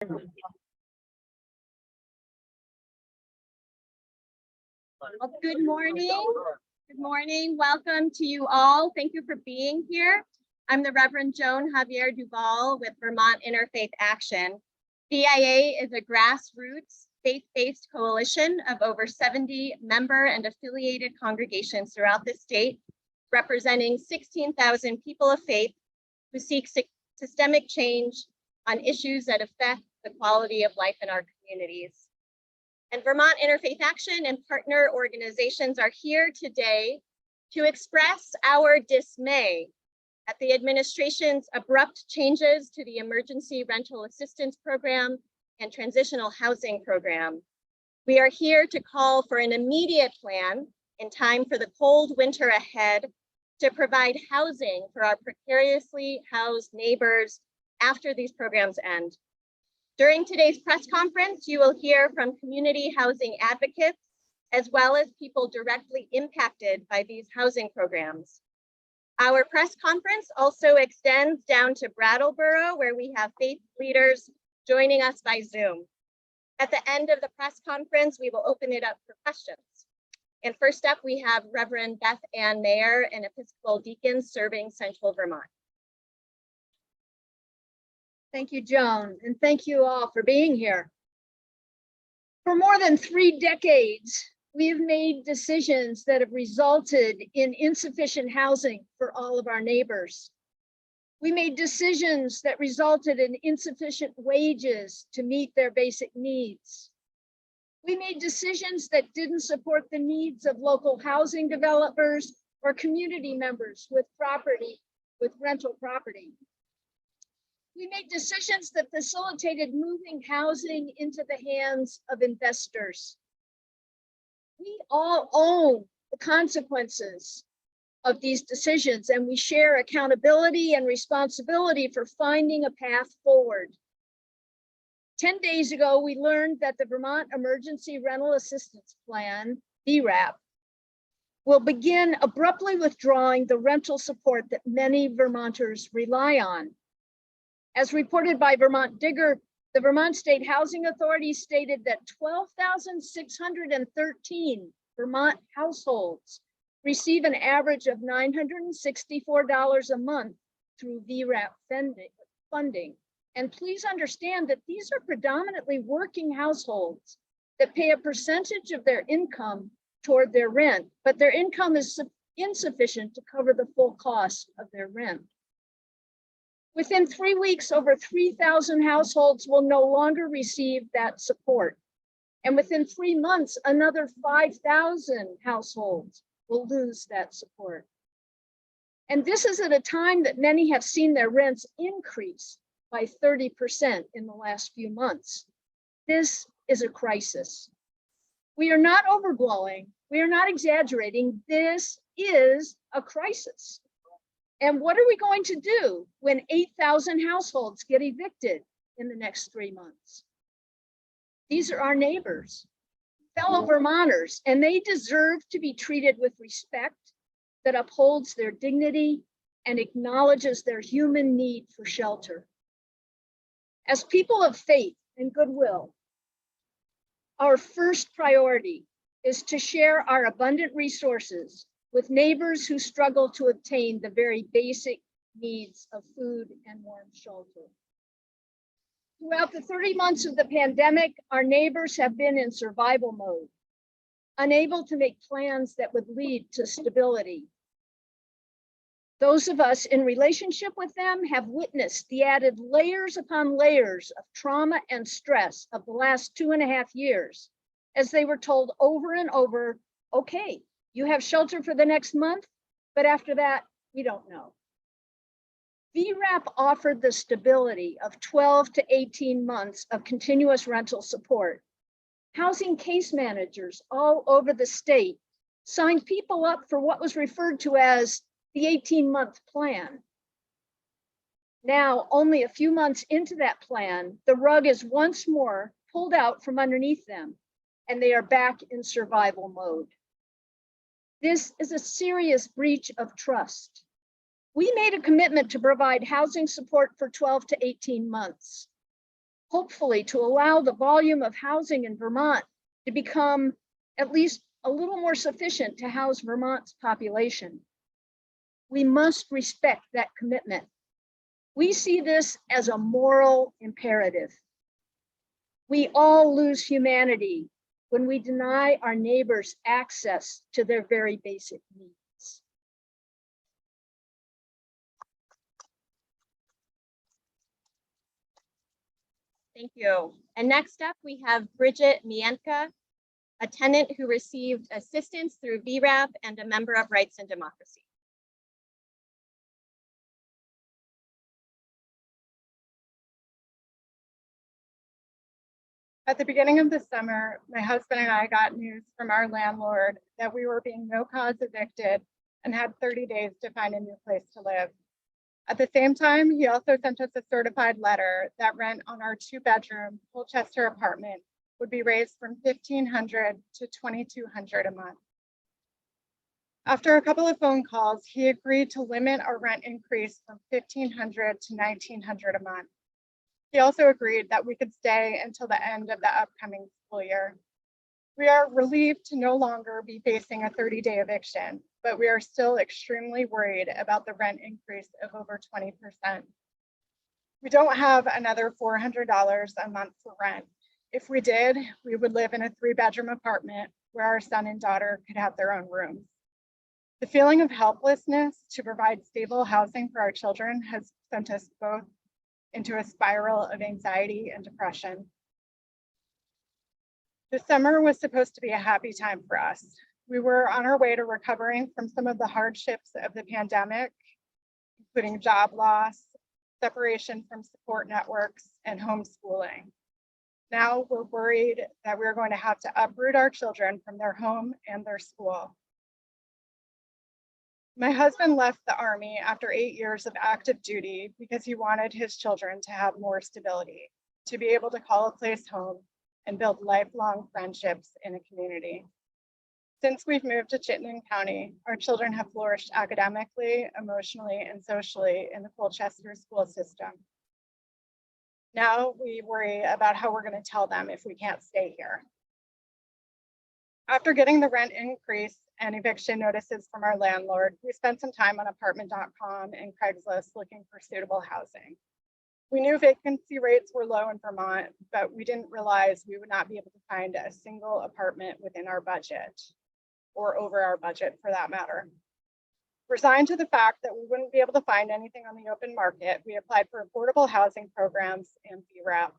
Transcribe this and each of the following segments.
Well, good morning. Good morning. Welcome to you all. Thank you for being here. I'm the Reverend Joan Javier Duval with Vermont Interfaith Action. VIA is a grassroots faith-based coalition of over 70 member and affiliated congregations throughout the state, representing 16,000 people of faith who seek systemic change on issues that affect the quality of life in our communities. And Vermont Interfaith Action and partner organizations are here today to express our dismay at the administration's abrupt changes to the Emergency Rental Assistance Program and Transitional Housing Program. We are here to call for an immediate plan in time for the cold winter ahead to provide housing for our precariously housed neighbors after these programs end. During today's press conference, you will hear from community housing advocates, as well as people directly impacted by these housing programs. Our press conference also extends down to Brattleboro, where we have faith leaders joining us by Zoom. At the end of the press conference, we will open it up for questions. And first up, we have Reverend Beth Ann Maier, an Episcopal deacon serving Central Vermont. Thank you, Joan, and thank you all for being here. For more than 3 decades, we have made decisions that have resulted in insufficient housing for all of our neighbors. We made decisions that resulted in insufficient wages to meet their basic needs. We made decisions that didn't support the needs of local housing developers or community members with rental property. We made decisions that facilitated moving housing into the hands of investors. We all own the consequences of these decisions, and we share accountability and responsibility for finding a path forward. 10 days ago, we learned that the Vermont Emergency Rental Assistance Plan, VRAP, will begin abruptly withdrawing the rental support that many Vermonters rely on. As reported by Vermont Digger, the Vermont State Housing Authority stated that 12,613 Vermont households receive an average of $964 a month through VRAP funding. And please understand that these are predominantly working households that pay a percentage of their income toward their rent, but their income is insufficient to cover the full cost of their rent. Within 3 weeks, over 3,000 households will no longer receive that support. And within 3 months, another 5,000 households will lose that support. And this is at a time that many have seen their rents increase by 30% in the last few months. This is a crisis. We are not overblowing. We are not exaggerating. This is a crisis. And what are we going to do when 8,000 households get evicted in the next 3 months? These are our neighbors, fellow Vermonters, and they deserve to be treated with respect that upholds their dignity and acknowledges their human need for shelter. As people of faith and goodwill, our first priority is to share our abundant resources with neighbors who struggle to obtain the very basic needs of food and warm shelter. Throughout the 30 months of the pandemic, our neighbors have been in survival mode, unable to make plans that would lead to stability. Those of us in relationship with them have witnessed the added layers upon layers of trauma and stress of the last 2.5 years, as they were told over and over, okay, you have shelter for the next month, but after that, we don't know. VRAP offered the stability of 12 to 18 months of continuous rental support. Housing case managers all over the state signed people up for what was referred to as the 18-month plan. Now, only a few months into that plan, the rug is once more pulled out from underneath them, and they are back in survival mode. This is a serious breach of trust. We made a commitment to provide housing support for 12 to 18 months. hopefully to allow the volume of housing in Vermont to become at least a little more sufficient to house Vermont's population. We must respect that commitment. We see this as a moral imperative. We all lose humanity when we deny our neighbors access to their very basic needs. Thank you. And next up, we have Bridget Mienka, a tenant who received assistance through VRAP and a member of Rights and Democracy. At the beginning of the summer, my husband and I got news from our landlord that we were being no-cause evicted and had 30 days to find a new place to live. At the same time, he also sent us a certified letter that rent on our 2-bedroom Colchester apartment would be raised from $1,500 to $2,200 a month. After a couple of phone calls, he agreed to limit our rent increase from $1,500 to $1,900 a month. He also agreed that we could stay until the end of the upcoming school year. We are relieved to no longer be facing a 30-day eviction, but we are still extremely worried about the rent increase of over 20%. We don't have another $400 a month for rent. If we did, we would live in a 3-bedroom apartment where our son and daughter could have their own rooms. The feeling of helplessness to provide stable housing for our children has sent us both into a spiral of anxiety and depression. The summer was supposed to be a happy time for us. We were on our way to recovering from some of the hardships of the pandemic, including job loss, separation from support networks, and homeschooling. Now we're worried that we're going to have to uproot our children from their home and their school. My husband left the Army after 8 years of active duty because he wanted his children to have more stability, to be able to call a place home and build lifelong friendships in a community. Since we've moved to Chittenden County, our children have flourished academically, emotionally, and socially in the Colchester school system. Now we worry about how we're going to tell them if we can't stay here. After getting the rent increase and eviction notices from our landlord, we spent some time on apartment.com and Craigslist looking for suitable housing. We knew vacancy rates were low in Vermont, but we didn't realize we would not be able to find a single apartment within our budget, or over our budget for that matter. Resigned to the fact that we wouldn't be able to find anything on the open market, we applied for affordable housing programs and VRAP.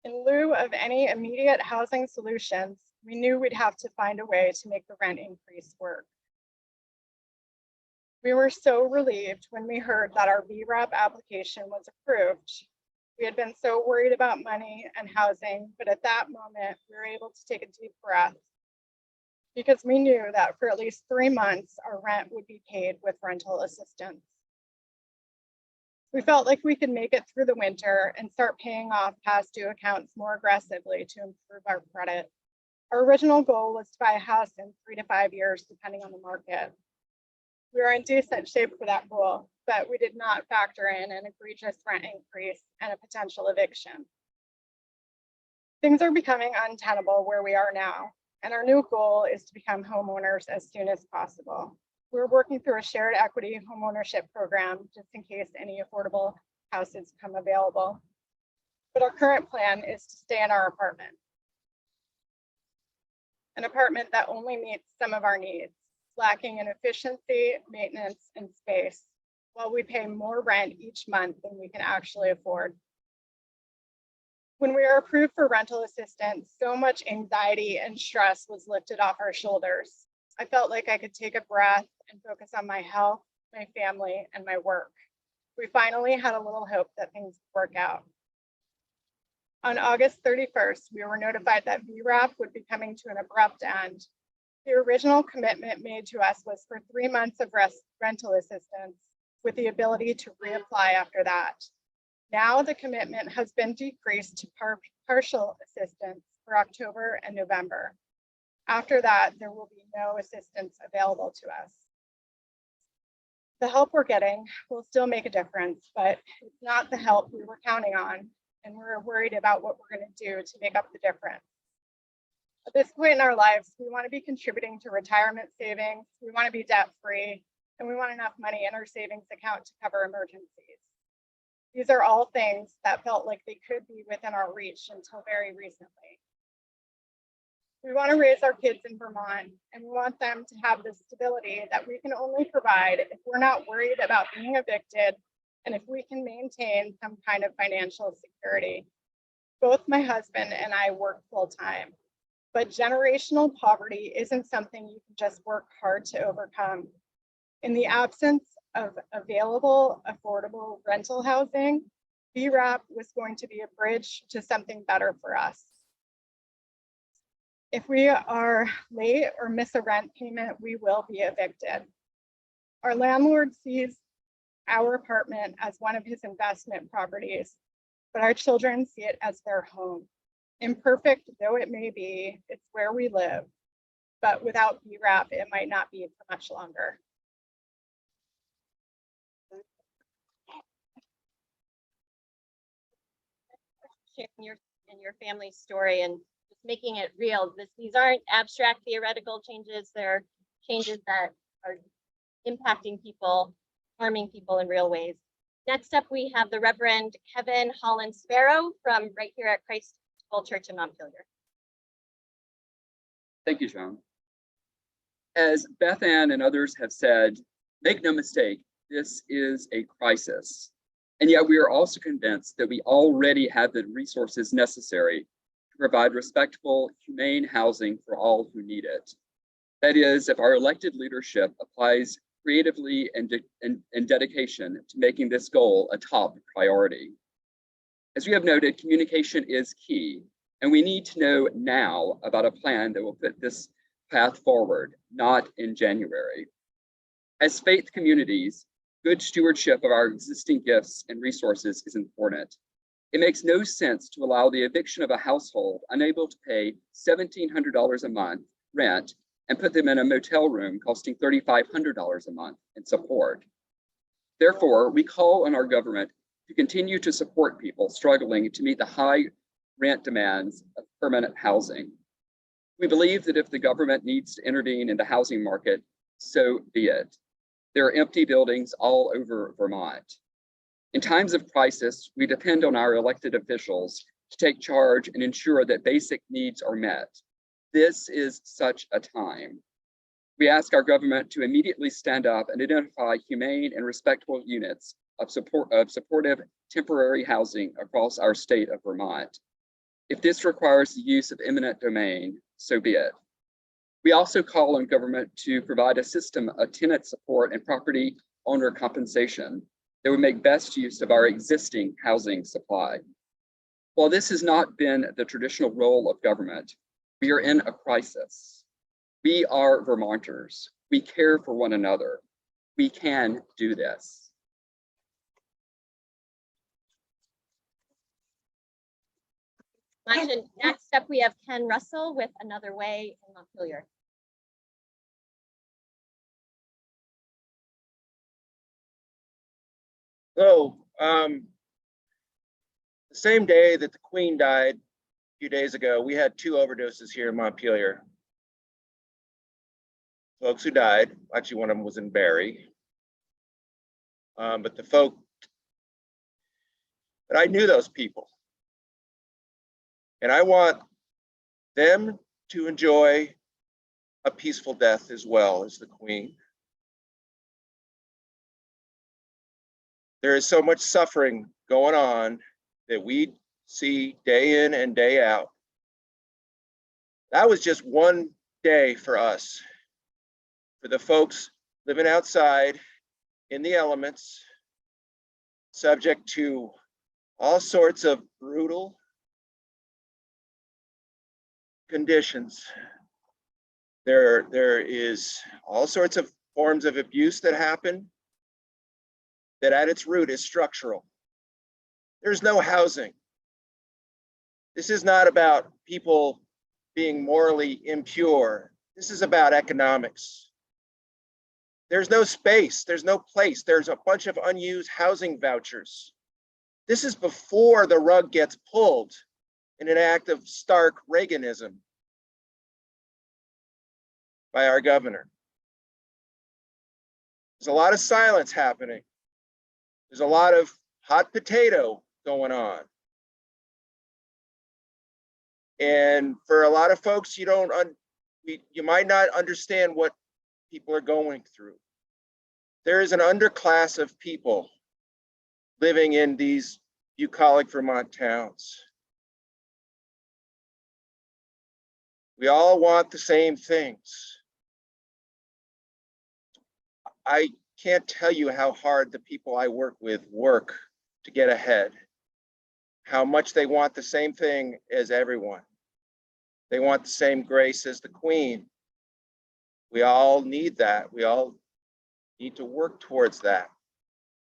In lieu of any immediate housing solutions, we knew we'd have to find a way to make the rent increase work. We were so relieved when we heard that our VRAP application was approved. We had been so worried about money and housing, but at that moment, we were able to take a deep breath because we knew that for at least 3 months, our rent would be paid with rental assistance. We felt like we could make it through the winter and start paying off past due accounts more aggressively to improve our credit. Our original goal was to buy a house in 3 to 5 years, depending on the market. We were in decent shape for that goal, but we did not factor in an egregious rent increase and a potential eviction. Things are becoming untenable where we are now, and our new goal is to become homeowners as soon as possible. We're working through a shared equity homeownership program just in case any affordable houses come available. But our current plan is to stay in our apartment. An apartment that only meets some of our needs, lacking in efficiency, maintenance, and space, while we pay more rent each month than we can actually afford. When we were approved for rental assistance, so much anxiety and stress was lifted off our shoulders. I felt like I could take a breath and focus on my health, my family, and my work. We finally had a little hope that things would work out. On August 31st, we were notified that VRAP would be coming to an abrupt end. The original commitment made to us was for 3 months of rental assistance with the ability to reapply after that. Now the commitment has been decreased to partial assistance for October and November. After that, there will be no assistance available to us. The help we're getting will still make a difference, but it's not the help we were counting on, and we're worried about what we're going to do to make up the difference. At this point in our lives, we want to be contributing to retirement savings, we want to be debt-free, and we want enough money in our savings account to cover emergencies. These are all things that felt like they could be within our reach until very recently. We want to raise our kids in Vermont, and we want them to have the stability that we can only provide if we're not worried about being evicted and if we can maintain some kind of financial security. Both my husband and I work full-time, but generational poverty isn't something you can just work hard to overcome. In the absence of available, affordable rental housing, VRAP was going to be a bridge to something better for us. If we are late or miss a rent payment, we will be evicted. Our landlord sees our apartment as one of his investment properties, but our children see it as their home. Imperfect though it may be, it's where we live, but without VRAP, it might not be for much longer. Sharing your family's story and just making it real. These aren't abstract theoretical changes. They're changes that are impacting people, harming people in real ways. Next up, we have the Reverend Kevin Holland Sparrow from right here at Christ Church in Montpelier. Thank you, Joan. As Beth Ann and others have said, make no mistake, this is a crisis. And yet we are also convinced that we already have the resources necessary to provide respectful, humane housing for all who need it. That is, if our elected leadership applies creatively and dedication to making this goal a top priority. As we have noted, communication is key, and we need to know now about a plan that will put this path forward, not in January. As faith communities, good stewardship of our existing gifts and resources is important. It makes no sense to allow the eviction of a household unable to pay $1,700 a month rent and put them in a motel room costing $3,500 a month in support. Therefore, we call on our government to continue to support people struggling to meet the high rent demands of permanent housing. We believe that if the government needs to intervene in the housing market, so be it. There are empty buildings all over Vermont. In times of crisis, we depend on our elected officials to take charge and ensure that basic needs are met. This is such a time. We ask our government to immediately stand up and identify humane and respectful units of supportive temporary housing across our state of Vermont. If this requires the use of eminent domain, so be it. We also call on government to provide a system of tenant support and property owner compensation that would make best use of our existing housing supply. While this has not been the traditional role of government, we are in a crisis. We are Vermonters. We care for one another. We can do this. And next up, we have Ken Russell with Another Way in Montpelier. So, the same day that the Queen died a few days ago, we had 2 overdoses here in Montpelier. Folks who died, actually one of them was in Barrie. But I knew those people. And I want them to enjoy a peaceful death as well as the Queen. There is so much suffering going on that we see day in and day out. That was just one day for us, for the folks living outside in the elements, subject to all sorts of brutal conditions. There is all sorts of forms of abuse that happen that at its root is structural. There's no housing. This is not about people being morally impure. This is about economics. There's no space, there's no place. There's a bunch of unused housing vouchers This is before the rug gets pulled in an act of stark Reaganism by our governor. There's a lot of silence happening. There's a lot of hot potato going on. And for a lot of folks, you might not understand what people are going through. There is an underclass of people living in these bucolic Vermont towns. We all want the same things. I can't tell you how hard the people I work with work to get ahead, how much they want the same thing as everyone. They want the same grace as the Queen. We all need that. We all need to work towards that.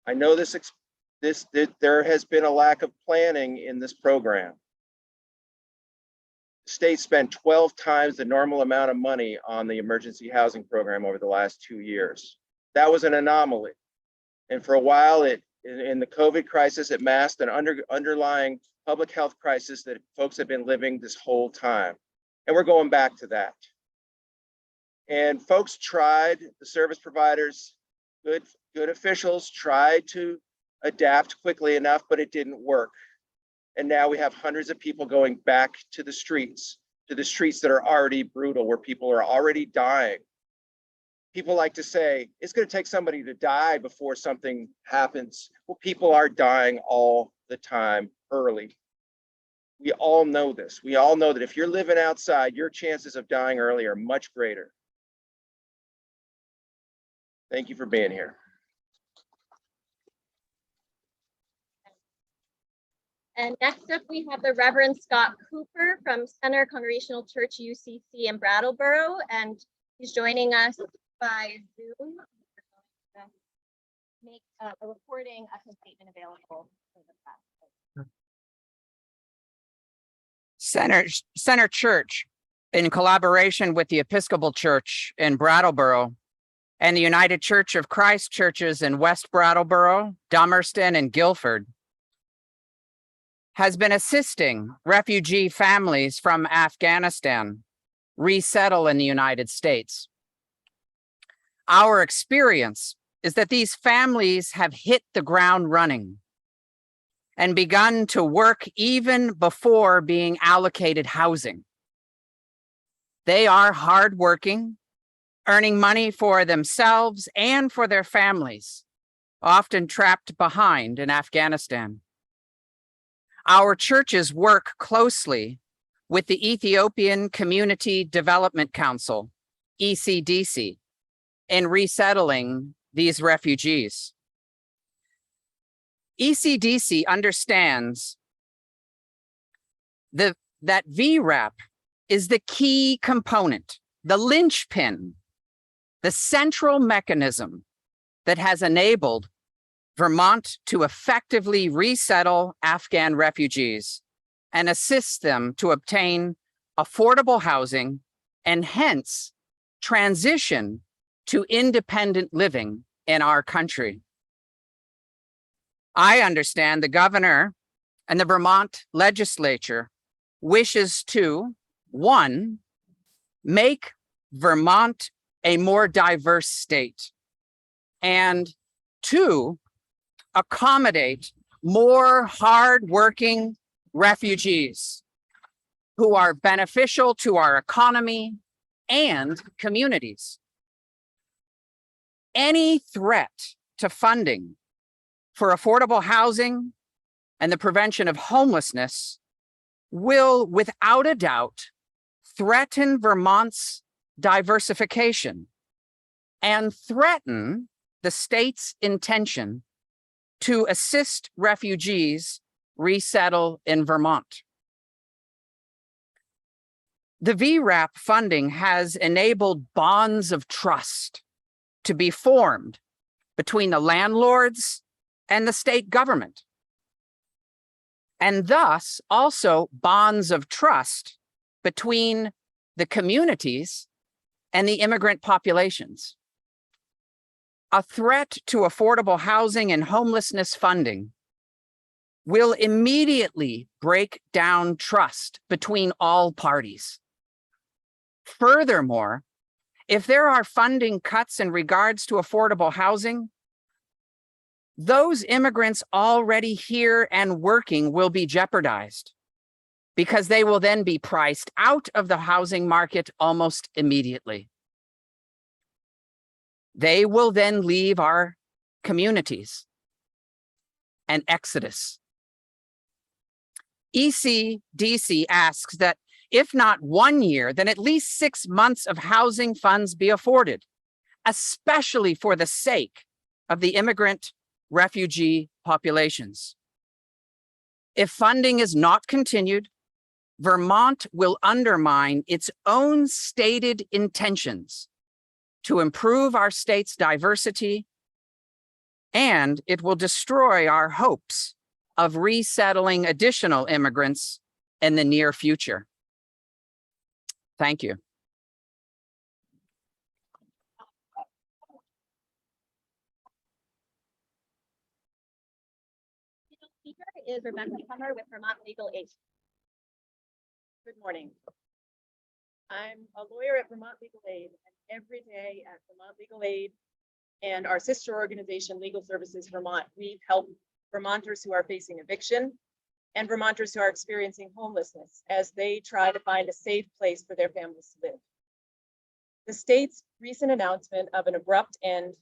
I know there has been a lack of planning in this program. The state spent 12 times the normal amount of money on the emergency housing program over the last 2 years. That was an anomaly. And for a while, in the COVID crisis, it masked an underlying public health crisis that folks have been living this whole time. And we're going back to that. And folks tried, the service providers, good officials tried to adapt quickly enough, but it didn't work. And now we have hundreds of people going back to the streets that are already brutal, where people are already dying. People like to say, it's going to take somebody to die before something happens. Well, people are dying all the time early. We all know this. We all know that if you're living outside, your chances of dying early are much greater. Thank you for being here. And next up, we have the Reverend Scott Cooper from Center Congregational Church UCC in Brattleboro, and he's joining us by Zoom. Make a recording of his statement available for the press. Center Church, in collaboration with the Episcopal Church in Brattleboro and the United Church of Christ churches in West Brattleboro, Dummerston, and Guilford, has been assisting refugee families from Afghanistan resettle in the United States. Our experience is that these families have hit the ground running and begun to work even before being allocated housing. They are hardworking, earning money for themselves and for their families, often trapped behind in Afghanistan. Our churches work closely with the Ethiopian Community Development Council, ECDC, in resettling these refugees. ECDC understands that VRAP is the key component, the linchpin, the central mechanism that has enabled Vermont to effectively resettle Afghan refugees and assist them to obtain affordable housing and hence transition to independent living in our country. I understand the governor and the Vermont legislature wishes to, one, make Vermont a more diverse state, and two, accommodate more hardworking refugees who are beneficial to our economy and communities. Any threat to funding for affordable housing and the prevention of homelessness will, without a doubt, threaten Vermont's diversification and threaten the state's intention to assist refugees resettle in Vermont. The VRAP funding has enabled bonds of trust to be formed between the landlords and the state government, and thus also bonds of trust between the communities and the immigrant populations. A threat to affordable housing and homelessness funding will immediately break down trust between all parties. Furthermore, if there are funding cuts in regards to affordable housing, those immigrants already here and working will be jeopardized because they will then be priced out of the housing market almost immediately. They will then leave our communities. An exodus. ECDC asks that if not 1 year, then at least 6 months of housing funds be afforded, especially for the sake of the immigrant refugee populations. If funding is not continued, Vermont will undermine its own stated intentions to improve our state's diversity, and it will destroy our hopes of resettling additional immigrants in the near future. Thank you. Speaker is Rebecca Plummer with Vermont Legal Aid. Good morning. I'm a lawyer at Vermont Legal Aid, and every day at Vermont Legal Aid and our sister organization, Legal Services Vermont, we help Vermonters who are facing eviction and Vermonters who are experiencing homelessness as they try to find a safe place for their families to live. The state's recent announcement of an abrupt end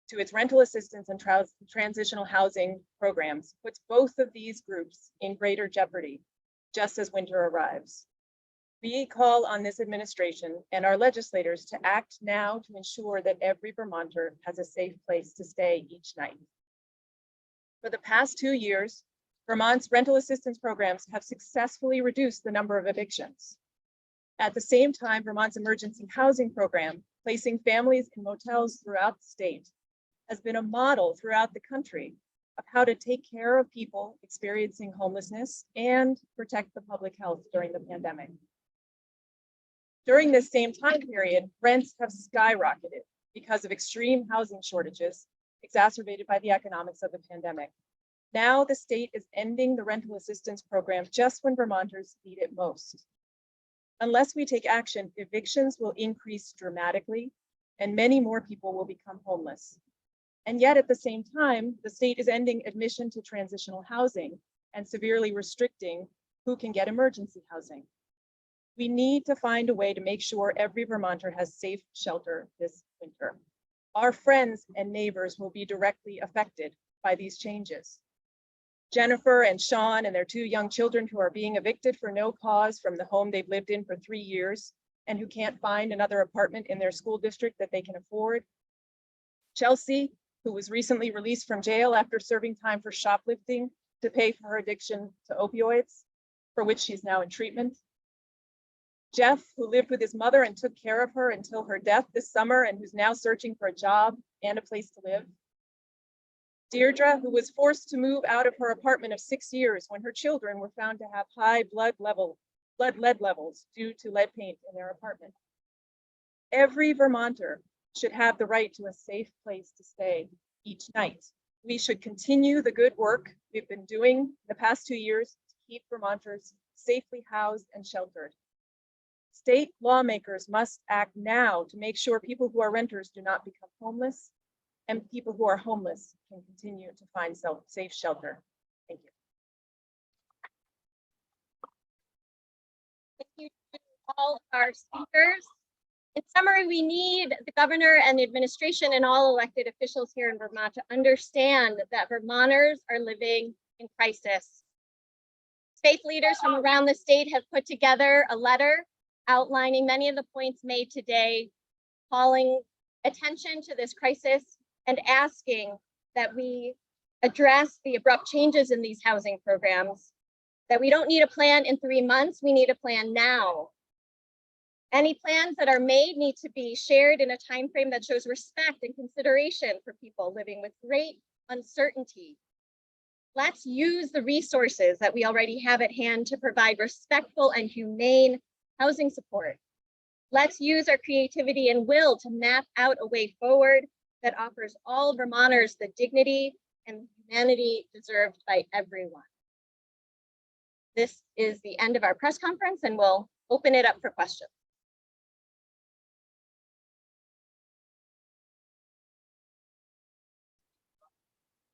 to its rental assistance and transitional housing programs puts both of these groups in greater jeopardy just as winter arrives. We call on this administration and our legislators to act now to ensure that every Vermonter has a safe place to stay each night. For the past 2 years, Vermont's rental assistance programs have successfully reduced the number of evictions. At the same time, Vermont's emergency housing program, placing families in motels throughout the state, has been a model throughout the country of how to take care of people experiencing homelessness and protect the public health during the pandemic. During this same time period, rents have skyrocketed because of extreme housing shortages exacerbated by the economics of the pandemic. Now the state is ending the rental assistance program just when Vermonters need it most. Unless we take action, evictions will increase dramatically and many more people will become homeless. And yet at the same time, the state is ending admission to transitional housing and severely restricting who can get emergency housing. We need to find a way to make sure every Vermonter has safe shelter this winter. Our friends and neighbors will be directly affected by these changes. Jennifer and Sean and their 2 young children who are being evicted for no cause from the home they've lived in for 3 years and who can't find another apartment in their school district that they can afford. Chelsea, who was recently released from jail after serving time for shoplifting to pay for her addiction to opioids, for which she's now in treatment. Jeff, who lived with his mother and took care of her until her death this summer and who's now searching for a job and a place to live. Deirdre, who was forced to move out of her apartment of 6 years when her children were found to have high blood lead levels due to lead paint in their apartment. Every Vermonter should have the right to a safe place to stay each night. We should continue the good work we've been doing the past 2 years to keep Vermonters safely housed and sheltered. State lawmakers must act now to make sure people who are renters do not become homeless and people who are homeless can continue to find safe shelter. Thank you. Thank you to all our speakers. In summary, we need the governor and the administration and all elected officials here in Vermont to understand that Vermonters are living in crisis. Faith leaders from around the state have put together a letter outlining many of the points made today, calling attention to this crisis and asking that we address the abrupt changes in these housing programs, that we don't need a plan in 3 months, we need a plan now. Any plans that are made need to be shared in a time frame that shows respect and consideration for people living with great uncertainty. Let's use the resources that we already have at hand to provide respectful and humane housing support. Let's use our creativity and will to map out a way forward that offers all Vermonters the dignity and humanity deserved by everyone. This is the end of our press conference, and we'll open it up for questions.